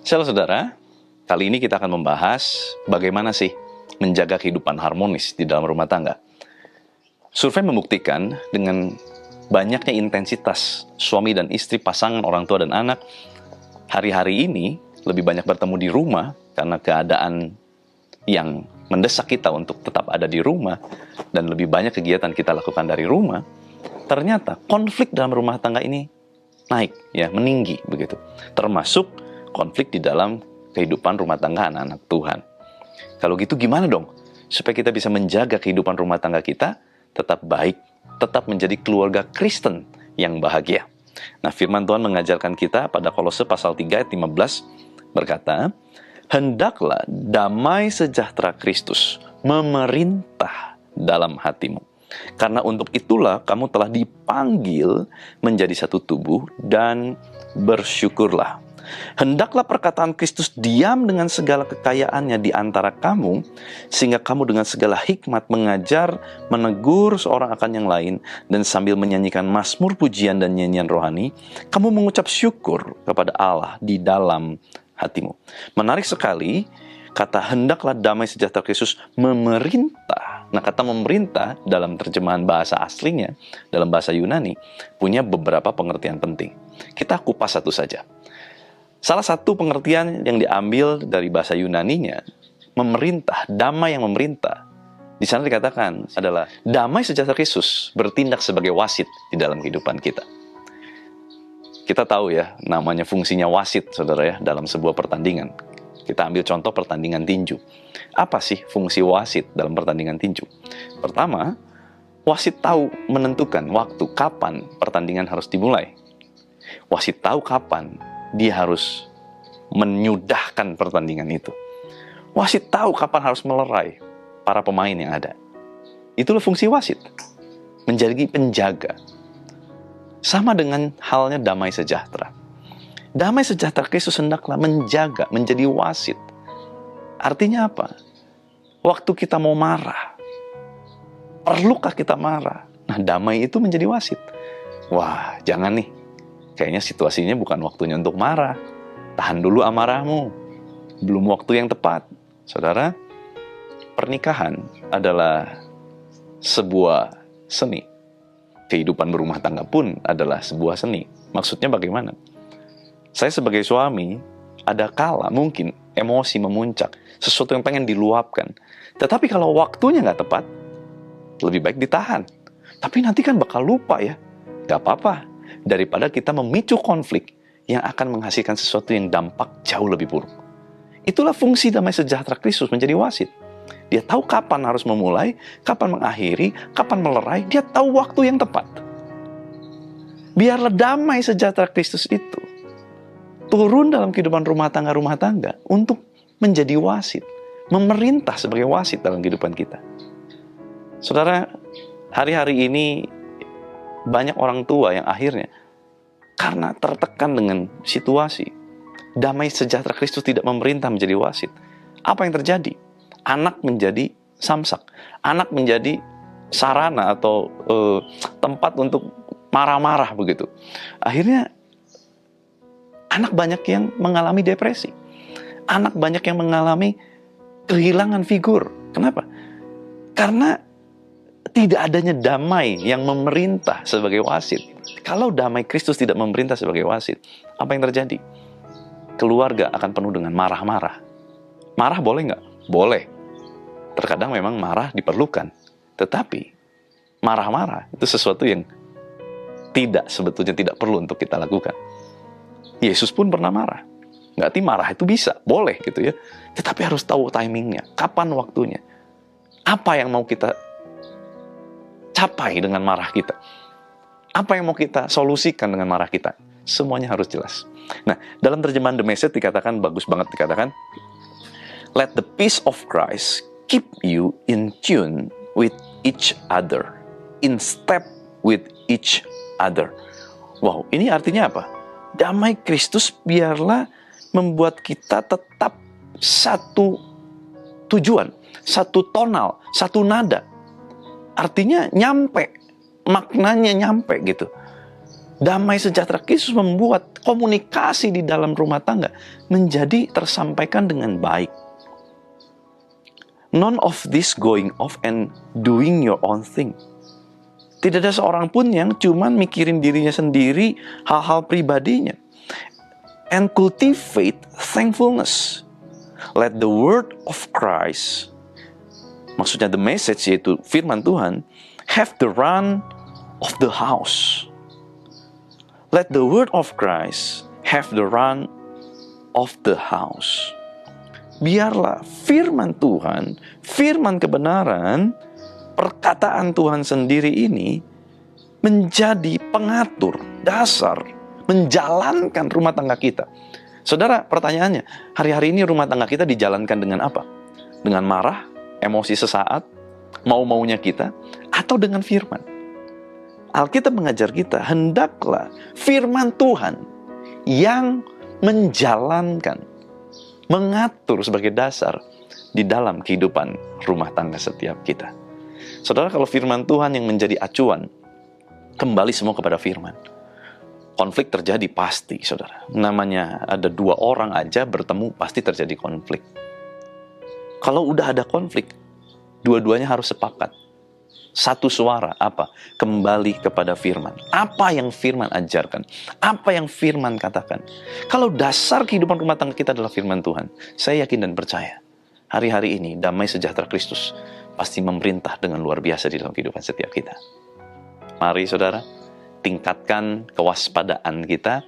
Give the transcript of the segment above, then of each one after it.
Shalom saudara, kali ini kita akan membahas bagaimana sih menjaga kehidupan harmonis di dalam rumah tangga. Survei membuktikan dengan banyaknya intensitas suami dan istri, pasangan, orang tua dan anak, hari-hari ini lebih banyak bertemu di rumah karena keadaan yang mendesak kita untuk tetap ada di rumah dan lebih banyak kegiatan kita lakukan dari rumah. Ternyata konflik dalam rumah tangga ini naik, ya, meninggi begitu. Termasuk konflik di dalam kehidupan rumah tangga anak-anak Tuhan. Kalau gitu gimana dong supaya kita bisa menjaga kehidupan rumah tangga kita tetap baik, tetap menjadi keluarga Kristen yang bahagia. Nah, firman Tuhan mengajarkan kita pada Kolose pasal 3 ayat 15 berkata, "Hendaklah damai sejahtera Kristus memerintah dalam hatimu. Karena untuk itulah kamu telah dipanggil menjadi satu tubuh dan bersyukurlah. Hendaklah perkataan Kristus diam dengan segala kekayaannya di antara kamu, sehingga kamu dengan segala hikmat mengajar, menegur seorang akan yang lain, dan sambil menyanyikan mazmur pujian dan nyanyian rohani, kamu mengucap syukur kepada Allah di dalam hatimu." Menarik sekali, kata hendaklah damai sejahtera Kristus memerintah. Nah, kata memerintah dalam terjemahan bahasa aslinya, dalam bahasa Yunani, punya beberapa pengertian penting. Kita kupas satu saja. Salah satu pengertian yang diambil dari bahasa Yunaninya, memerintah, damai yang memerintah. Di sana dikatakan adalah damai sejahtera Kristus bertindak sebagai wasit di dalam kehidupan kita. Kita tahu ya, namanya fungsinya wasit, saudara ya, dalam sebuah pertandingan. Kita ambil contoh pertandingan tinju. Apa sih fungsi wasit dalam pertandingan tinju? Pertama, wasit tahu menentukan waktu kapan pertandingan harus dimulai. Wasit tahu kapan dia harus menyudahkan pertandingan itu. Wasit tahu kapan harus melerai para pemain yang ada. Itulah fungsi wasit, menjadi penjaga. Sama dengan halnya damai sejahtera. Damai sejahtera Kristus hendaklah menjaga, menjadi wasit. Artinya apa? Waktu kita mau marah, perlukah kita marah? Nah, damai itu menjadi wasit. Wah, jangan nih. Kayaknya situasinya bukan waktunya untuk marah. Tahan dulu amarahmu. Belum waktu yang tepat. Saudara, pernikahan adalah sebuah seni. Kehidupan berumah tangga pun adalah sebuah seni. Maksudnya bagaimana? Saya sebagai suami, ada kala mungkin emosi memuncak. Sesuatu yang pengen diluapkan. Tetapi kalau waktunya nggak tepat, lebih baik ditahan. Tapi nanti kan bakal lupa ya. Nggak apa-apa. Daripada kita memicu konflik yang akan menghasilkan sesuatu yang dampak jauh lebih buruk. Itulah fungsi damai sejahtera Kristus menjadi wasit. Dia tahu kapan harus memulai, kapan mengakhiri, kapan melerai. Dia tahu waktu yang tepat. Biarlah damai sejahtera Kristus itu turun dalam kehidupan rumah tangga untuk menjadi wasit, memerintah sebagai wasit dalam kehidupan kita. Saudara, hari-hari ini banyak orang tua yang akhirnya karena tertekan dengan situasi, damai sejahtera Kristus tidak memerintah menjadi wasit. Apa yang terjadi? Anak menjadi samsak. Anak menjadi sarana atau tempat untuk marah-marah begitu. Akhirnya anak banyak yang mengalami depresi. Anak banyak yang mengalami kehilangan figur. Kenapa? Karena tidak adanya damai yang memerintah sebagai wasit. Kalau damai Kristus tidak memerintah sebagai wasit, apa yang terjadi? Keluarga akan penuh dengan marah-marah. Marah boleh nggak? Boleh. Terkadang memang marah diperlukan. Tetapi, marah-marah itu sesuatu yang sebetulnya tidak perlu untuk kita lakukan. Yesus pun pernah marah. Nggak marah itu bisa, boleh gitu ya. Tetapi harus tahu timingnya, kapan waktunya. Apa yang mau kita capai dengan marah kita? Apa yang mau kita solusikan dengan marah kita? Semuanya harus jelas. Nah, dalam terjemahan The Message dikatakan, bagus banget dikatakan, "Let the peace of Christ keep you in tune with each other, in step with each other." Wow, ini artinya apa? Damai Kristus biarlah membuat kita tetap satu tujuan, satu tonal, satu nada. Artinya nyampe, maknanya nyampe gitu. Damai sejahtera Kristus membuat komunikasi di dalam rumah tangga menjadi tersampaikan dengan baik. None of this going off and doing your own thing. Tidak ada seorang pun yang cuman mikirin dirinya sendiri, hal-hal pribadinya. And cultivate thankfulness. Let the word of Christ, maksudnya the message, yaitu firman Tuhan, have the run of the house. Let the word of Christ have the run of the house. Biarlah firman Tuhan, firman kebenaran, perkataan Tuhan sendiri ini menjadi pengatur, dasar, menjalankan rumah tangga kita. Saudara, pertanyaannya, hari-hari ini rumah tangga kita dijalankan dengan apa? Dengan marah, emosi sesaat, mau-maunya kita, atau dengan firman? Alkitab mengajar kita, hendaklah firman Tuhan yang menjalankan, mengatur sebagai dasar di dalam kehidupan rumah tangga setiap kita. Saudara, kalau firman Tuhan yang menjadi acuan, kembali semua kepada firman. Konflik terjadi pasti, saudara. Namanya ada dua orang aja bertemu, pasti terjadi konflik. Kalau udah ada konflik, dua-duanya harus sepakat. Satu suara, apa? Kembali kepada firman. Apa yang firman ajarkan? Apa yang firman katakan? Kalau dasar kehidupan rumah tangga kita adalah firman Tuhan, saya yakin dan percaya, hari-hari ini damai sejahtera Kristus pasti memerintah dengan luar biasa di dalam kehidupan setiap kita. Mari saudara, tingkatkan kewaspadaan kita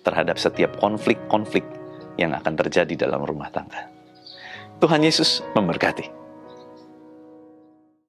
terhadap setiap konflik-konflik yang akan terjadi dalam rumah tangga. Tuhan Yesus memberkati.